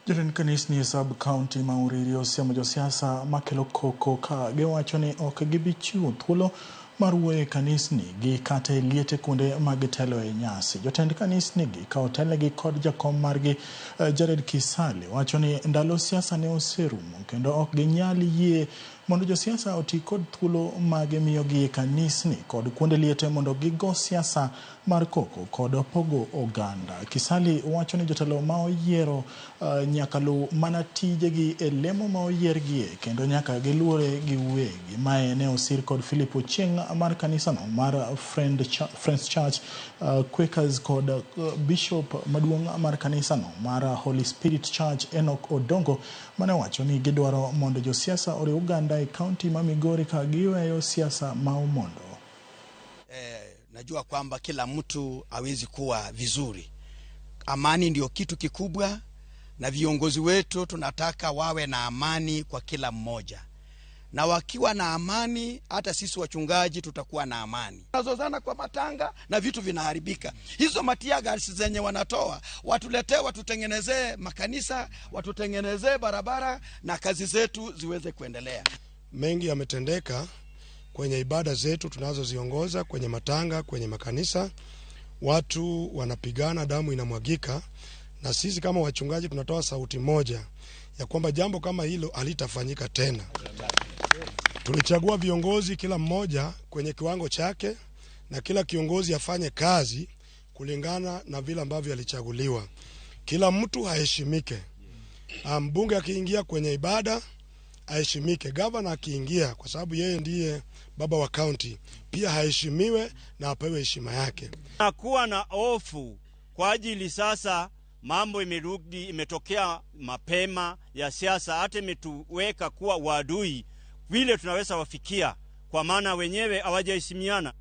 Jatend kanisni sub-county ma Uriri osiemo josiasa makelo koko ka giwacho ni ok gibi chiwo thuolo mar wuoyo e kanisni gi kata e liete kuonde mag telo e nyasi. Jotend kanisni gi ka otelnegi kod jakom margi Jared Kisale wacho ni ndalo siasa ne oserumo kendo ok ginyal yie mondo josiasa oti kod thuolo mag miyogi e kanisni kod kuonde liete mondo gigo siasa mar koko kod pogo oganda. Kisale wacho ni jotelo ma oyiero nyaka lu mana tijegi e lemo ma oyiergie kendo nyaka giluore gi wegi. Mae ne osir kod Philip Ochieng mar kanisa no mar Friends Church Quakers kod Bishop maduong' mar kanisa no mar Holy Spirit Church Enoch Odongo mane wacho ni gidwaro mondo josiasa oriw oganda e kaunti ma Migori ka giweyo siasa ma umondo. Najua kwamba kila mtu hawezi kuwa vizuri. Amani ndio kitu kikubwa na viongozi wetu tunataka wawe na amani kwa kila mmoja. Na wakiwa na amani hata sisi wachungaji tutakuwa na amani. Nazozana kwa matanga na vitu vinaharibika. Hizo matiaga zenye wanatoa watuletee, watutengenezee makanisa, watutengenezee barabara na kazi zetu ziweze kuendelea. Mengi yametendeka kwenye ibada zetu tunazoziongoza, kwenye matanga, kwenye makanisa. Watu wanapigana, damu inamwagika, na sisi kama wachungaji tunatoa sauti moja ya kwamba jambo kama hilo halitafanyika tena. Tulichagua viongozi kila mmoja kwenye kiwango chake na kila kiongozi afanye kazi kulingana na vile ambavyo alichaguliwa. Kila mtu aheshimike. Mbunge akiingia kwenye ibada aheshimike. Gavana akiingia, kwa sababu yeye ndiye baba wa county, pia aheshimiwe na apewe heshima yake. Hakuwa na hofu kwa ajili sasa mambo imerudi, imetokea mapema ya siasa, hata imetuweka kuwa wadui vile tunaweza wafikia, kwa maana wenyewe hawajaheshimiana.